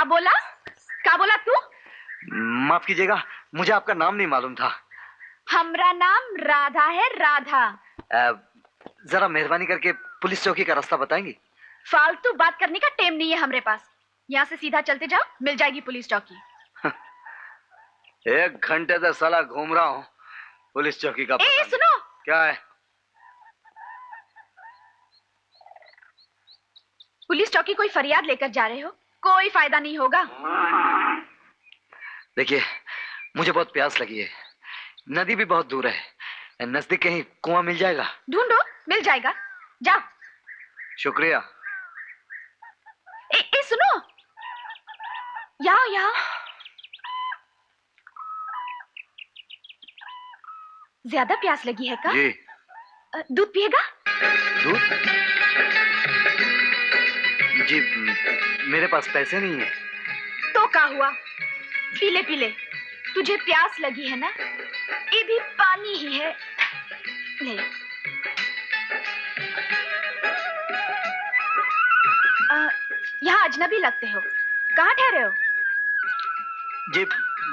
बोला? क्या बोला तू? माफ कीजिएगा, मुझे आपका नाम नहीं मालूम था। हमरा नाम राधा है, राधा। जरा मेहरबानी करके पुलिस चौकी का रास्ता बताएंगी? फालतू बात करने का टाइम नहीं है हमरे पास। यहाँ से सीधा चलते जाओ, मिल जाएगी पुलिस चौकी। 1 घंटे से साला घूम रहा हूँ, पुलिस चौकी का ए, सुनो। क्या है? पुलिस चौकी कोई फरियाद लेकर जा रहे हो, कोई फायदा नहीं होगा। देखिए, मुझे बहुत प्यास लगी है, नदी भी बहुत दूर है, नजदीक कहीं कुआं मिल जाएगा? ढूंढो, मिल जाएगा, जाओ। शुक्रिया। ए, सुनो, यहाँ यहाँ। ज्यादा प्यास लगी है का? जी। दूध पिएगा? दूध? जी, मेरे पास पैसे नहीं है। तो क्या हुआ, पीले पीले। तुझे प्यास लगी है ना, ये भी पानी ही है, ले। यहाँ अजनबी लगते हो, कहाँ ठहरे हो? जी,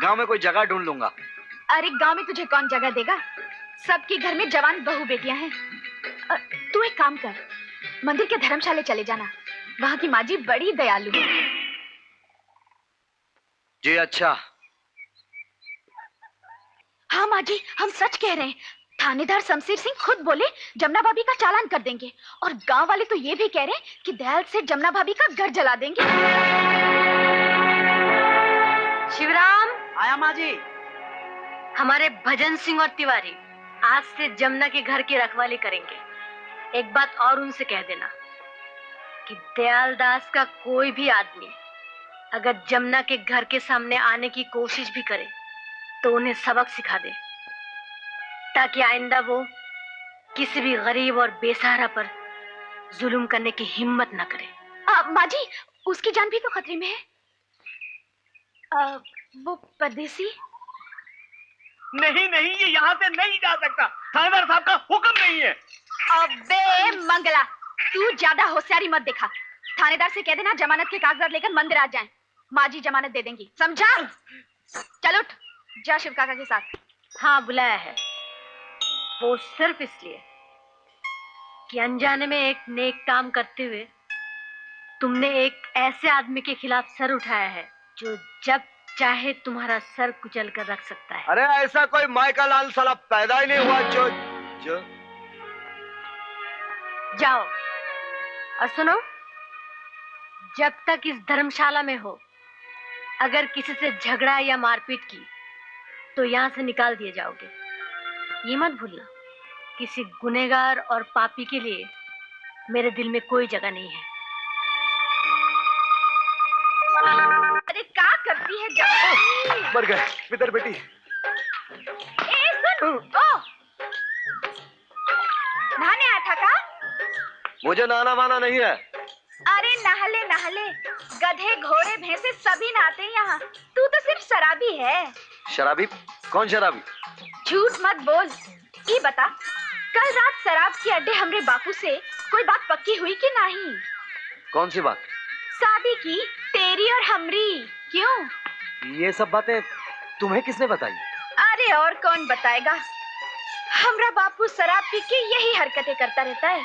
गांव में कोई जगह ढूंढ लूंगा। अरे गांव में तुझे कौन जगह देगा, सबके घर में जवान बहू बेटियां हैं। तू एक काम कर, मंदिर के धर्मशाले चले जाना, वहां की माँ जी बड़ी दयालु है। जी अच्छा। हाँ माँ जी, हम सच कह रहे हैं। थानेदार शमशेर सिंह खुद बोले जमुना भाभी का चालान कर देंगे, और गांव वाले तो ये भी कह रहे हैं कि दयाल से जमुना भाभी का घर जला देंगे। शिवराम। आया माँ जी। हमारे भजन सिंह और तिवारी आज से जमुना के घर की रखवाली करेंगे। एक बात और उनसे कह देना कि दयाल दास का कोई भी आदमी अगर जमुना के घर के सामने आने की कोशिश भी करे तो उन्हें सबक सिखा दे, ताकि आइंदा वो किसी भी गरीब और बेसहारा पर जुल्म करने की हिम्मत न करे। माँ जी, उसकी जान भी तो खतरे में है। वो परदेसी? नहीं नहीं, ये यहाँ से नहीं जा सकता, थानेदार साहब का हुक्म नहीं है। अबे मंगला, तू ज्यादा होशियारी मत दिखा। थानेदार से कह देना जमानत के कागजात लेकर मंदिर आ जाएं, माँ जी जमानत दे देंगी, समझा? चल उठ, जा शिव काका के साथ। हाँ, बुलाया है, वो सिर्फ इसलिए कि अनजाने में एक नेक काम करते हुए तुमने एक ऐसे आदमी के खिलाफ सर उठाया है जो जब चाहे तुम्हारा सर कुचल कर रख सकता है। अरे ऐसा कोई माई का लाल साला पैदा ही नहीं हुआ जो। जाओ और सुनो, जब तक इस धर्मशाला में हो अगर किसी से झगड़ा या मारपीट की तो यहाँ से निकाल दिए जाओगे। ये मत भूलना, किसी गुनहगार और पापी के लिए मेरे दिल में कोई जगह नहीं है। अरे क्या करती है जब? मर गए पितर बेटी। ए सुन, ओ नहाने आया था का? मुझे नहाना वाना नहीं है। अरे नहले नहले, गधे घोड़े भैंसे सभी नहाते हैं यहाँ, तू तो सिर्फ शराबी है। शराबी? कौन शराबी? झूठ मत बोल। ये बता, कल रात शराब के अड्डे हमरे बापू से कोई बात पक्की हुई कि नहीं? कौन सी बात? शादी की, तेरी और हमरी। क्यों? ये सब बातें तुम्हें किसने बताई? अरे और कौन बताएगा, हमरा बापू शराब पी के यही हरकतें करता रहता है।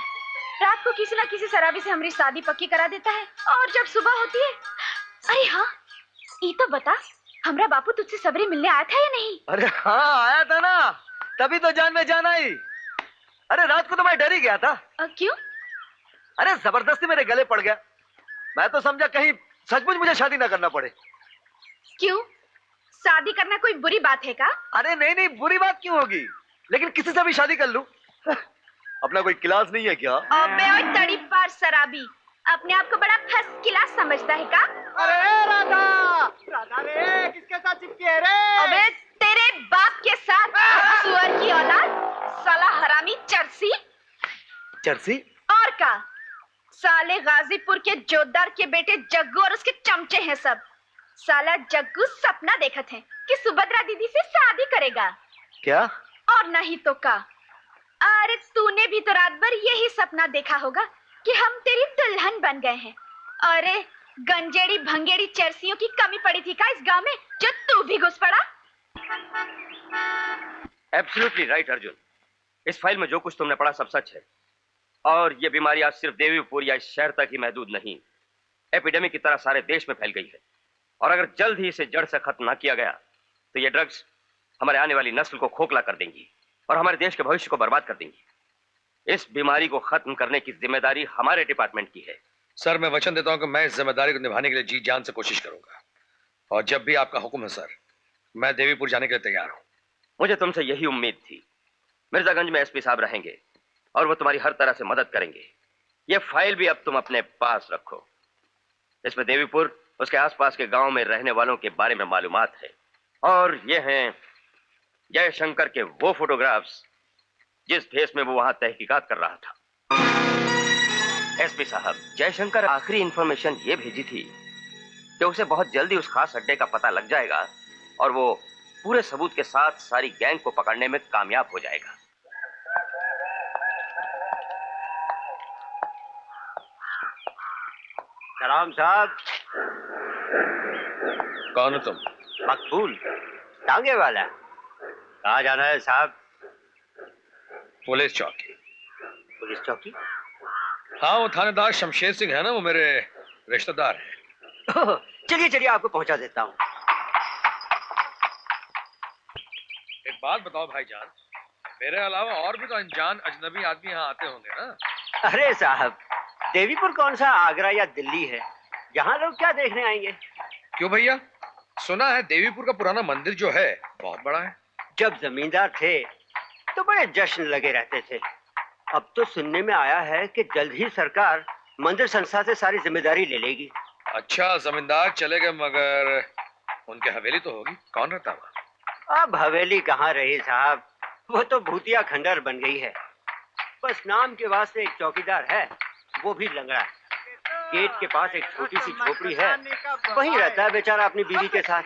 रात को किसी ना किसी शराबी से हमारी शादी पक्की करा देता है, और जब सुबह होती है। अरे हाँ, ये तो बता, हमरा बापू तुझसे सबरी मिलने आया था या नहीं? अरे हाँ, आया था ना, तभी तो जान में जान आई। अरे रात को तो मैं डर ही गया था। क्यों? अरे जबरदस्ती मेरे गले पड़ गया, मैं तो समझा कहीं सचमुच मुझे शादी ना करना पड़े। क्यों, शादी करना कोई बुरी बात है का? अरे नहीं नहीं, बुरी बात क्यों होगी, लेकिन किसी से भी शादी कर लूं। अपना कोई क्लास नहीं है क्या? अबे ओए तड़ी पार शराबी, अपने आप को बड़ा फर्स्ट क्लास समझता है का? अरे राधा, राधा रे, किसके साथ चिपकी है रे? अबे तेरे बाप के साथ, सुअर की औलाद, साला हरामी चरसी। चरसी? और का, साले गाजीपुर के जोतदार के बेटे जग्गू और उसके चमचे हैं सब। साला जग्गू सपना देखत है कि सुभद्रा दीदी से शादी करेगा। क्या? और नहीं तो का। अरे तूने भी तो रात भर यही सपना देखा होगा कि हम तेरी दुल्हन बन गए हैं। अरे गंजेड़ी भंगेड़ी चरसियों की कमी पड़ी थी क्या इस गांव में जो तू भी घुस पड़ा? एब्सोल्युटली राइट अर्जुन, इस फाइल में जो कुछ तुमने पढ़ा सब सच है। और ये बीमारी आज सिर्फ देवीपुर या इस शहर तक ही महदूद नहीं, एपिडेमिक की तरह सारे देश में फैल गई है। और अगर जल्द ही इसे जड़ से खत्म ना किया गया तो ये ड्रग्स हमारे आने वाली नस्ल को खोखला कर देंगी और हमारे देश के भविष्य को बर्बाद कर देंगी। इस बीमारी को खत्म करने की जिम्मेदारी हमारे डिपार्टमेंट की है। सर, मैं वचन देता हूं कि मैं इस जिम्मेदारी को निभाने के लिए जी जान से कोशिश करूंगा। और जब भी आपका हुक्म है सर, मैं देवीपुर जाने के लिए तैयार हूं। मुझे तुमसे यही उम्मीद थी। मिर्जागंज में एसपी साहब रहेंगे और वो तुम्हारी हर तरह से मदद करेंगे। ये फाइल भी अब तुम अपने पास रखो। इसमें देवीपुर, उसके आसपास के गांव में रहने वालों के बारे में मालूमात है। और ये हैं जयशंकर के वो फोटोग्राफ्स जिस भेस में वो वहां तहकीकात कर रहा था। एसपी साहब, जयशंकर आखिरी इंफॉर्मेशन ये भेजी थी कि उसे बहुत जल्दी उस खास अड्डे का पता लग जाएगा और वो पूरे सबूत के साथ सारी गैंग को पकड़ने में कामयाब हो जाएगा। सलाम साहब। कौन हो तुम? मकबूल, टांगे वाला। कहाँ जाना है साहब? पुलिस चौकी। पुलिस चौकी? हाँ, वो थानेदार शमशेर सिंह है ना, वो मेरे रिश्तेदार हैं। चलिए चलिए, आपको पहुंचा देता हूँ। एक बात बताओ भाईजान, मेरे अलावा और भी तो अनजान अजनबी आदमी यहाँ आते होंगे ना? अरे साहब, देवीपुर कौन सा आगरा या दिल्ली है, यहाँ लोग क्या देखने आएंगे? क्यों भैया? सुना है देवीपुर का पुराना मंदिर जो है बहुत बड़ा है। जब जमींदार थे तो बड़े जश्न लगे रहते थे। अब तो सुनने में आया है कि जल्द ही सरकार मंदिर संस्था से सारी जिम्मेदारी ले लेगी। अच्छा, जमींदार चले गए मगर उनके हवेली तो होगी, कौन रहता वहाँ? अब हवेली कहाँ रही साहब, वो तो भूतिया खंडर बन गई है। बस नाम के वास्ते एक चौकीदार है, वो भी लंगड़ा है। गेट के पास एक छोटी सी झोपड़ी है, वहीं रहता है बेचारा अपनी बीवी के साथ।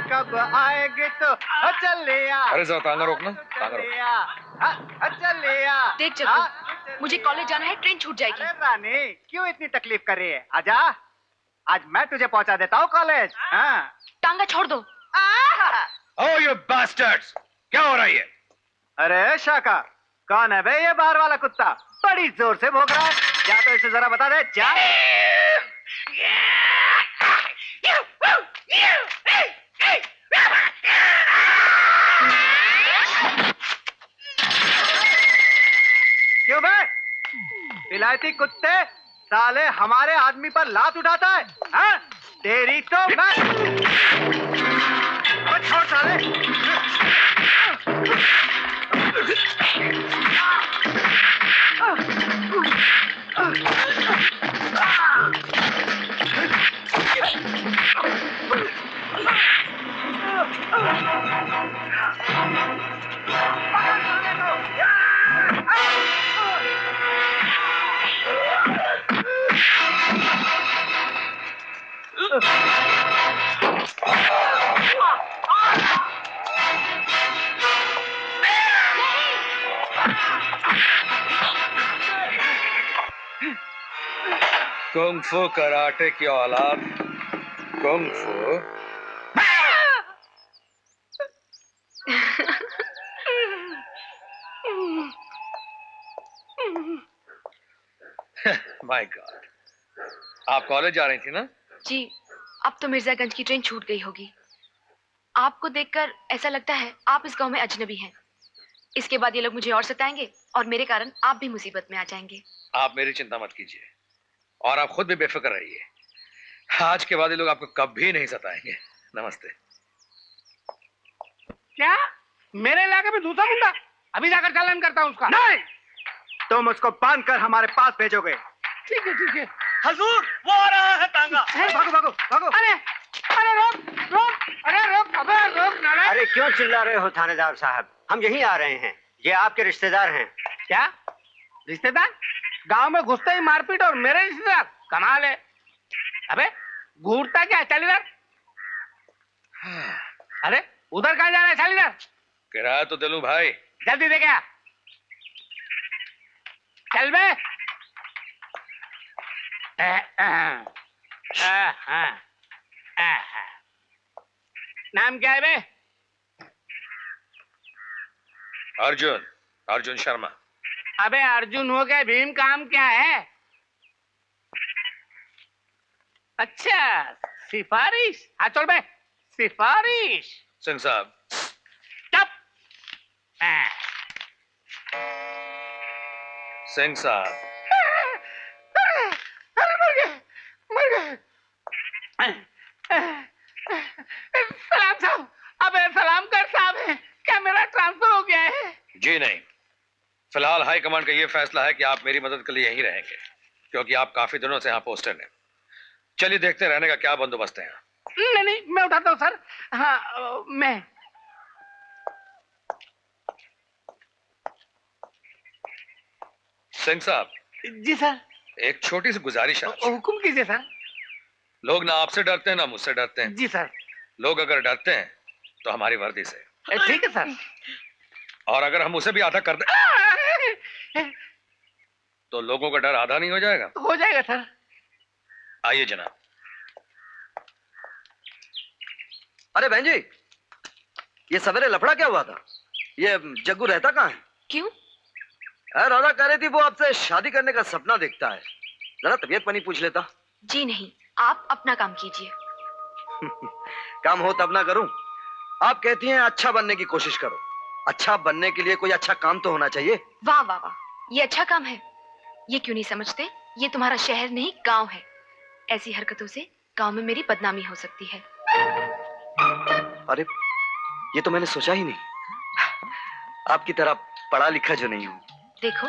कब आएगी तो चले आ। अरे जरा तांगा रोकना, तांगा रोक। चले आ। देख जग्गू, मुझे कॉलेज जाना है, ट्रेन छूट जाएगी। अरे रानी, क्यों इतनी तकलीफ कर रही है? आजा, आज मैं तुझे पहुंचा देता हूँ कॉलेज। हाँ। टांगा छोड़ दो। Oh, you bastards! क्या हो रहा है? अरे शाका, कौन है बे ये बाहर वाला कुत्ता? बड़ी जोर से भौंक रहा है। जा तो इसे जरा बता दे, जा। क्यों बे? विलायती कुत्ते, साले हमारे आदमी पर लात उठाता है? हाँ? तेरी तो मैं छोड़ साले। कुंग फू कराटे की औलाद, कुंग फू। माय गॉड, आप कॉलेज जा रही थी ना? जी, अब तो मिर्जागंज की ट्रेन छूट गई होगी। आपको देखकर ऐसा लगता है आप इस गांव में अजनबी हैं। इसके बाद ये लोग मुझे और सताएंगे और मेरे कारण आप भी मुसीबत में आ जाएंगे। आप मेरी चिंता मत कीजिए और आप खुद भी बेफिक्र रहिए। आज के बाद ये लोग आपको कभी नहीं सताएंगे। नमस्ते। क्या मेरे इलाके में दूसरा गुंडा? अभी जाकर चालान करता हूँ उसका। नहीं, तुम उसको बांध कर हमारे पास भेजोगे। ठीक है ठीक है। हजूर, वो आ रहा है तांगा। भागो भागो भागो। अरे अरे रोक रोक, अरे रोक, अबे रोक नारायण। अरे क्यों चिल्ला रहे हो थानेदार साहब? हम यहीं आ रहे हैं, ये आपके रिश्तेदार हैं। क्या रिश्तेदार? गांव में घुसते ही मारपीट और मेरे रिश्तेदार? कमाल है। अबे घूरता क्या? चल इधर। अरे उधर कहाँ जा रहा है? चल इधर। किराया तो दिलूं भाई। जल्दी दे क्या? चल बे। नाम क्या है बे? अर्जुन, अर्जुन शर्मा। अबे अर्जुन हो गए, भीम काम क्या है? अच्छा, सिफारिश। हाँ चल बे, सिफारिश। सिंह साहब। चुप। सिंह साहब। मर गए, मर गए। सलाम साहब। अबे सलाम कर साहब है, क्या मेरा ट्रांसफर हो गया है? जी नहीं, फिलहाल हाई कमांड का यह फैसला है कि आप मेरी मदद के लिए यहीं रहेंगे, क्योंकि आप काफी दिनों से यहाँ पोस्टेड हैं। चलिए देखते रहने का क्या बंदोबस्त है यहाँ। नहीं नहीं, मैं उठाता हूँ सर। हाँ मैं। सिंह साहब। जी सर। एक छोटी सी गुजारिश है आपसे। हुक्म कीजिए सर। लोग ना आपसे डरते हैं ना मुझसे डरते हैं। जी सर। लोग अगर डरते हैं तो हमारी वर्दी से, ठीक है सर। और अगर हम उसे भी आधा कर दें तो लोगों का डर आधा नहीं हो जाएगा? हो जाएगा सर। आइए जनाब। अरे बहन जी, ये सवेरे लफड़ा क्या हुआ था? ये जग्गू रहता कहाँ है? क्यों? राधा कह रही थी वो आपसे शादी करने का सपना देखता है। जरा तबीयत पानी पूछ लेता। जी नहीं, आप अपना काम कीजिए। काम हो तब ना करूं। आप कहती हैं अच्छा बनने की कोशिश करो। अच्छा बनने के लिए कोई अच्छा काम तो होना चाहिए। वाह वाह वाह, ये अच्छा काम है। ये क्यों नहीं समझते? ये तुम्हारा शहर नहीं गांव है। ऐसी हरकतों से गांव में मेरी बदनामी हो सकती है। अरे ये तो मैंने सोचा ही नहीं। आपकी तरह पढ़ा लिखा जो नहीं हूं। देखो,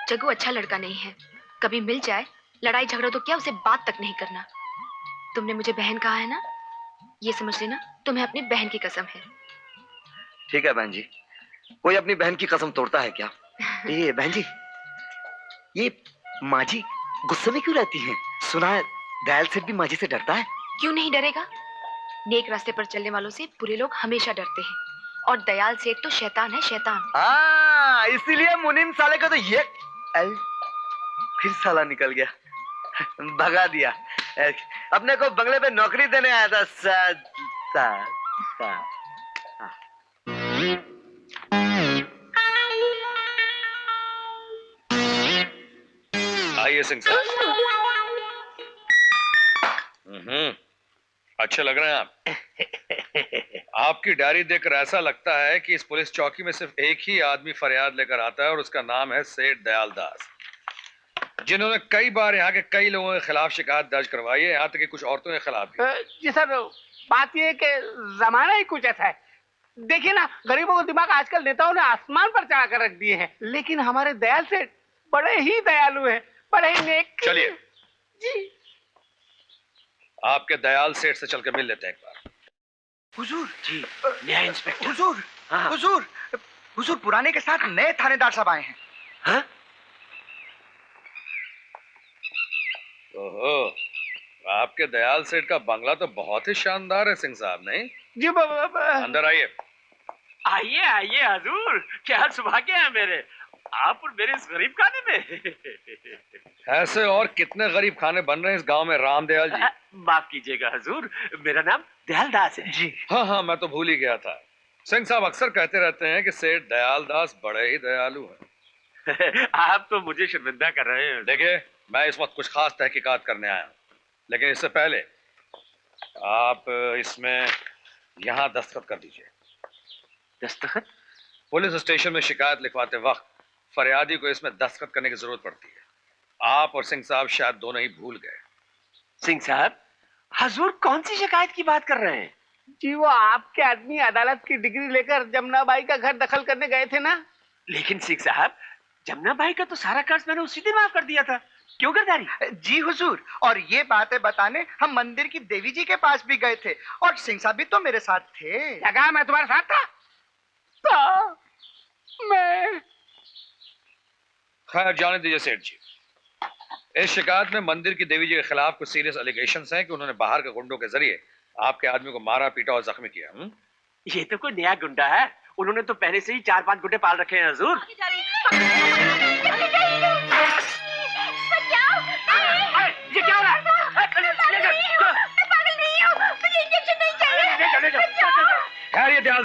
जग्गू अच्छा लड़का नहीं है। कभी मिल जाए, लड़ाई झगड़ा तो क्या, उसे बात तक नहीं करना। तुमने मुझे बहन कहा है ना, ये समझ लेना तुम्हें अपनी बहन की कसम है। ठीक है बहन जी, कोई अपनी बहन की कसम तोड़ता है क्या? ये बहन जी, ये माँ जी गुस्से में क्यों रहती हैं? सुना है दयाल सेठ भी माँ जी से डरता है। क्यों नहीं डरेगा? नेक रास्ते पर चलने वालों से बुरे लोग हमेशा डरते हैं। और दयाल सेठ तो शैतान है, शैतान। इसीलिए मुनीम साले का तो ये फिर साला निकल गया, भगा दिया। अपने को बंगले पे नौकरी देने आया था। आइए सिंह साहब। अच्छे लग रहे हैं आप। आपकी डायरी देखकर ऐसा लगता है कि इस पुलिस चौकी में सिर्फ एक ही आदमी फरियाद लेकर आता है और उसका नाम है सेठ दयाल दास, जिन्होंने कई बार यहाँ के कई लोगों के खिलाफ शिकायत दर्ज करवाई है, यहाँ तक कि कुछ औरतों के खिलाफ भी। जी सर, बात यह है कि जमाना ही कुछ ऐसा है। देखिए ना, गरीबों का दिमाग आजकल नेताओं ने आसमान पर चढ़ा कर रख दिए हैं, लेकिन हमारे दयाल सेठ बड़े ही दयालु हैं, बड़े ही नेक। चलिए जी, आपके दयाल सेठ से चल के मिल लेते हैं एक बार। हुजूर। जी न्याय इंस्पेक्टर। हुजूर। हाँ। हुजूर, हुजूर पुराने के साथ नए थानेदार साहब आए हैं। हाँ? ओहो, आपके दयाल सेठ का बंगला तो बहुत ही शानदार है सिंह साहब। नहीं जी अंदर आइए। आइए आइए हजूर, क्या सौभाग्य है मेरे, आप और मेरे इस गरीब खाने में। ऐसे और कितने गरीब खाने बन रहे हैं इस गांव में रामदयाल जी। माफ कीजिएगा हजूर, मेरा नाम दयाल दास है। जी हाँ हाँ, मैं तो भूल ही गया था। सिंह साहब अक्सर कहते रहते हैं कि सेठ दयाल दास बड़े ही दयालु हैं। आप तो मुझे शर्मिंदा कर रहे हैं। देखिए, मैं इस वक्त कुछ खास तहकीकात करने आया हूँ, लेकिन इससे पहले आप इसमें यहाँ दस्तखत कर दीजिए। दस्तखत? पुलिस स्टेशन में शिकायत लिखवाते वक्त फरियादी को इसमें दस्तखत करने की जरूरत पड़ती है। आप और सिंह साहब शायद दोनों ही भूल गए। सिंह साहब, हजूर कौन सी शिकायत की बात कर रहे हैं? जी, वो आपके आदमी अदालत की डिग्री लेकर जमुनाबाई का घर दखल करने गए थे ना। लेकिन सिंह साहब, जमुनाबाई का तो सारा कर्ज मैंने उसी दिन माफ कर दिया था। क्यों गिरधारी? जी हुजूर, और ये बातें बताने हम मंदिर की देवी जी के पास भी गए थे, और सिंह साहब भी तो मेरे साथ थे। लगा मैं तुम्हारे साथ था तो मैं। खैर जाने दीजिए सेठ जी। इस शिकायत में मंदिर की देवी जी के खिलाफ कुछ सीरियस एलिगेशंस हैं कि उन्होंने बाहर के गुंडों के जरिए आपके आदमी को मारा, पीटा और जख्मी किया। ये तो कोई नया गुंडा है, उन्होंने तो पहले से ही 4-5 गुंडे पाल रखे हैं हजूर। ये क्या हो रहा है?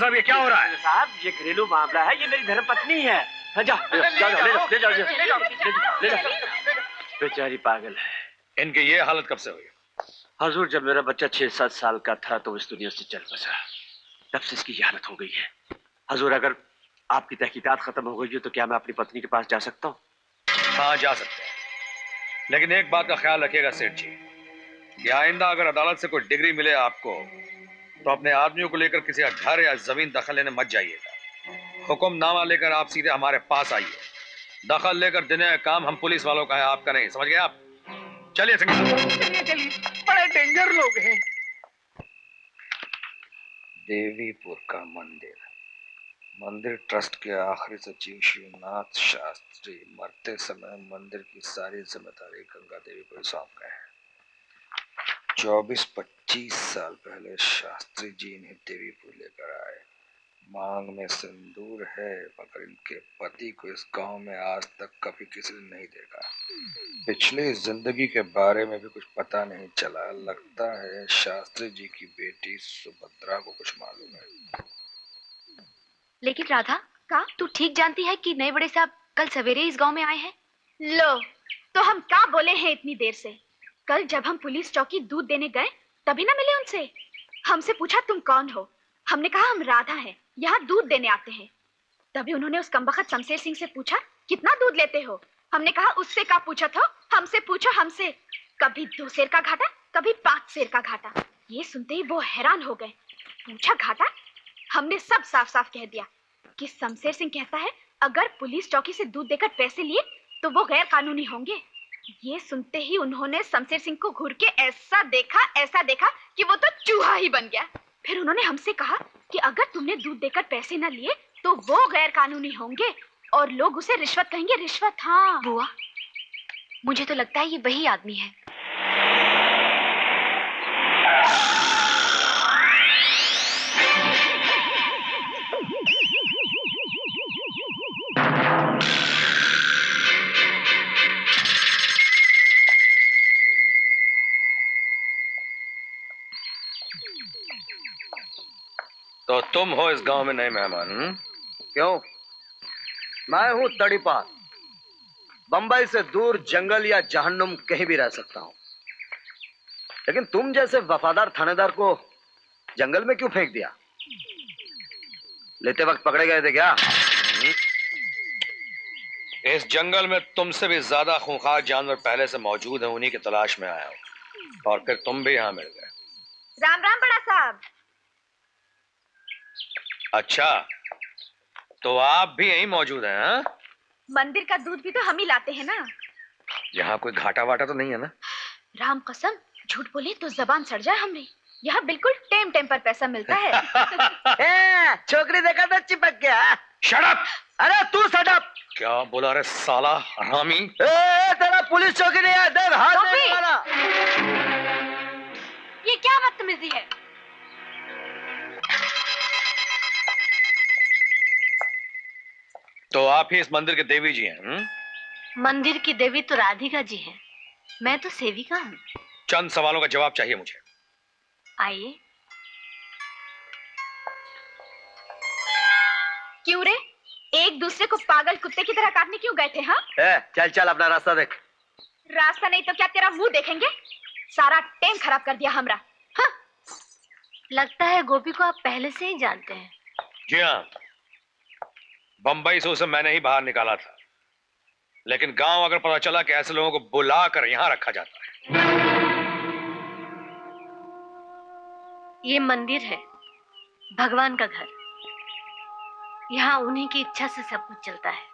साहब ये क्या हो रहा है? साहब ये घरेलू मामला है, ये मेरी धर्मपत्नी है। हाँ, जा ले जाओ। बेचारी पागल है। इनकी ये हालत कब से हुई? हजूर, जब मेरा बच्चा 6-7 साल का था तो इस दुनिया से चल बसा, तब से इसकी ये हालत हो गई है। हजूर, अगर आपकी तहकीकात खत्म हो गई है तो क्या मैं अपनी पत्नी के पास जा सकता हूँ? हाँ, जा सकते हैं, लेकिन एक बात का ख्याल रखिएगा सेठ जी कि आइंदा अगर अदालत से कोई डिग्री मिले आपको तो अपने आदमियों को लेकर किसी का घर या जमीन दखल लेने मत जाइएगा। हुक्मनामा लेकर आप सीधे हमारे पास आइए। दखल लेकर देने का काम हम पुलिस वालों का है, आपका नहीं। समझ गए आप? चलिए सिंह साहब। चलिए, बड़े डेंजर लोग हैं। देवीपुर का मंदिर ट्रस्ट के आखिरी सचिव शिवनाथ शास्त्री मरते समय मंदिर की सारी जिम्मेदारी गंगा देवी को सौंप गए हैं। 24-25 साल पहले शास्त्री जी इन्हें देवीपुर लेकर आए। मांग में सिंदूर है, मगर इनके पति को इस गांव में आज तक कभी किसी ने नहीं देखा। पिछली जिंदगी के बारे में भी कुछ पता नहीं चला। लगता है शास्त्री जी की बेटी सुभद्रा को कुछ मालूम है। लेकिन राधा का तू ठीक जानती है कि नए बड़े साहब कल सवेरे इस गांव में आए हैं। लो, तो हम क्या बोले हैं इतनी देर से? कल जब हम पुलिस चौकी दूध देने गए तभी ना मिले उनसे। हमसे पूछा तुम कौन हो, हमने कहा हम राधा हैं, यहाँ दूध देने आते हैं। तभी उन्होंने उस कमबख्त शमशेर सिंह से पूछा कितना दूध लेते हो। हमने कहा उससे क्या पूछा था, हमसे पूछो हमसे। कभी 2 सेर का घाटा, कभी 5 सेर का घाटा। ये सुनते ही वो हैरान हो गए। पूछा घाटा? हमने सब साफ साफ कह दिया कि शमशेर सिंह कहता है अगर पुलिस चौकी से दूध देकर पैसे लिए तो वो गैर कानूनी होंगे। ये सुनते ही उन्होंने शमशेर सिंह को घूर के ऐसा देखा कि वो तो चूहा ही बन गया। फिर उन्होंने हमसे कहा कि अगर तुमने दूध देकर पैसे न लिए तो वो गैर कानूनी होंगे और लोग उसे रिश्वत कहेंगे। रिश्वत? हाँ बुआ, मुझे तो लगता है ये वही आदमी है। तो तुम हो इस गांव में नए मेहमान? क्यों? मैं हूं तड़ीपार। बंबई से दूर जंगल या जहन्नुम कहीं भी रह सकता हूं, लेकिन तुम जैसे वफादार थानेदार को जंगल में क्यों फेंक दिया? लेते वक्त पकड़े गए थे क्या? इस जंगल में तुमसे भी ज्यादा खूंखार जानवर पहले से मौजूद हैं, उन्हीं की तलाश में आया हूं और फिर तुम भी यहाँ मिल गए। राम राम बड़ा साहब। अच्छा, तो आप भी यहीं मौजूद हैं? हाँ? मंदिर का दूध भी तो हम ही लाते हैं ना। यहाँ कोई घाटा वाटा तो नहीं है ना? राम कसम, झूठ बोले तो जबान सड़ जाए हमारी। यहाँ बिल्कुल टेम पर पैसा मिलता है। छोकरी देखा तो चिपक गया। Shut up! अरे तू शट अप! क्या बोला रे साला हरामी? तेरा पुलिस चौकी नहीं है, देख हाथ नहीं मारा। ये क्या बदतमीजी है? तो आप ही इस मंदिर के देवी जी हैं? मंदिर की देवी तो राधिका जी हैं, मैं तो सेविका हूँ। चंद सवालों का जवाब चाहिए मुझे। आइए। क्यों रे, एक दूसरे को पागल कुत्ते की तरह काटने क्यों गए थे? हाँ, चल चल अपना रास्ता देख। रास्ता नहीं तो क्या तेरा मुंह देखेंगे? सारा टेम खराब कर दिया हमरा। हाँ? लगता है गोपी को आप पहले से ही जानते हैं। जी हाँ, बंबई से उसे मैंने ही बाहर निकाला था, लेकिन गांव अगर पता चला कि ऐसे लोगों को बुला कर यहां रखा जाता है। ये मंदिर है, भगवान का घर। यहाँ उन्हीं की इच्छा से सब कुछ चलता है।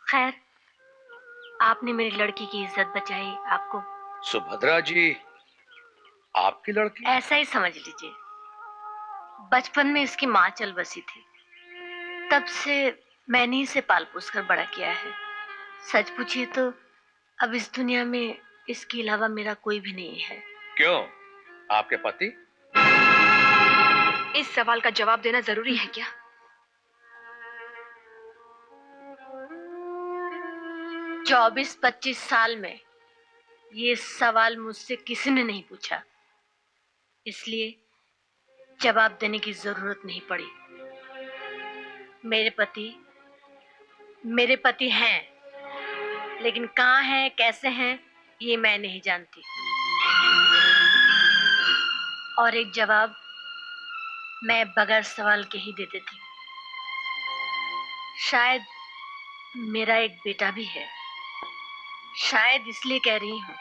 खैर, आपने मेरी लड़की की इज्जत बचाई। आपको सुभद्रा जी आपकी लड़की? ऐसा ही समझ लीजिए। बचपन में इसकी माँ चल बसी थी, तब से मैंने इसे पाल पोस कर बड़ा किया है। सच पूछिए तो अब इस दुनिया में इसके अलावा मेरा कोई भी नहीं है। क्यों, आपके पति? इस सवाल का जवाब देना जरूरी है क्या? 24-25 साल में ये सवाल मुझसे किसी ने नहीं पूछा, इसलिए जवाब देने की जरूरत नहीं पड़ी। मेरे पति हैं, लेकिन कहाँ हैं, कैसे हैं, ये मैं नहीं जानती। और एक जवाब मैं बगैर सवाल के ही दे देती। शायद मेरा एक बेटा भी है। शायद इसलिए कह रही हूं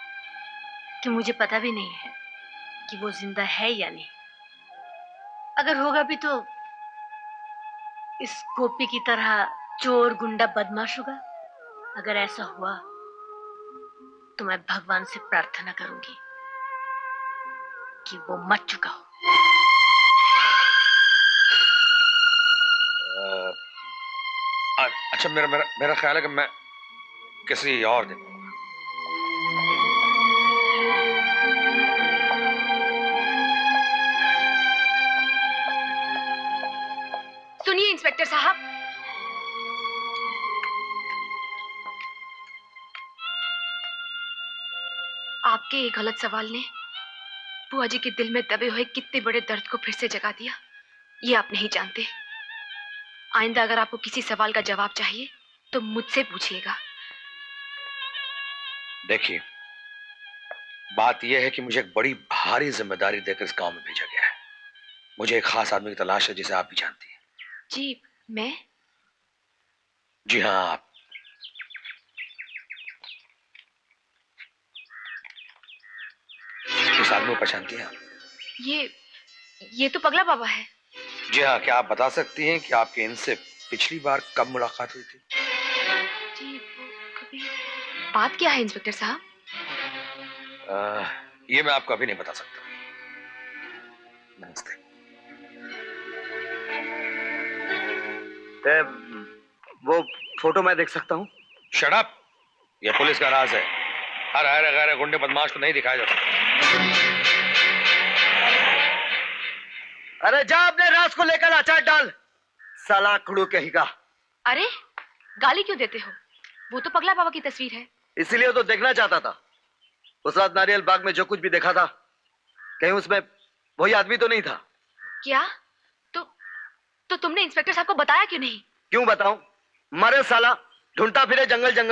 कि मुझे पता भी नहीं है कि वो जिंदा है या नहीं। अगर होगा भी तो इस गोपी की तरह चोर, गुंडा, बदमाश होगा। अगर ऐसा हुआ तो मैं भगवान से प्रार्थना करूंगी कि वो मर चुका हो। अच्छा, मेरा मेरा मेरा ख्याल है कि मैं किसी और दिन। सुनिए इंस्पेक्टर साहब, आपके ये गलत सवाल ने बुआ जी के दिल में दबे हुए कितने बड़े दर्द को फिर से जगा दिया, ये आप नहीं जानते। आइंदा अगर आपको किसी सवाल का जवाब चाहिए तो मुझसे पूछिएगा। देखिए, बात यह है कि मुझे एक बड़ी भारी जिम्मेदारी देकर इस गांव में भेजा गया है। मुझे एक खास आदमी की तलाश है जिसे आप भी जानती हैं। जी, मैं? जी हाँ, आप। इस आदमी को पहचानती हैं आप? ये तो पगला बाबा है। जी हाँ, क्या आप बता सकती हैं कि आपके इनसे पिछली बार कब मुलाकात हुई थी? जी, वो कभी। बात क्या है इंस्पेक्टर साहब? ये मैं आपको अभी नहीं बता सकता। नमस्ते। वो फोटो मैं देख सकता हूँ? Shut up! ये पुलिस का राज है। हर गैर गुंडे बदमाश को नहीं दिखाया जा सकता। अरे जा अपने राज को लेकर अचार डाल, साला खड़ू कहेगा। अरे गाली क्यों देते हो? वो तो पगला बाबा की तस्वीर है। इसीलिए तो देखना चाहता था। उस रात नारियल बाग में जो कुछ भी देखा था, कहीं उसमें वही आदमी तो नहीं था? क्या? तो तुमने इंस्पेक्टर साहब को बताया क्यों नहीं? क्यों बताऊं? मरे साला, ढूंढता फिरे जंगल जंगल।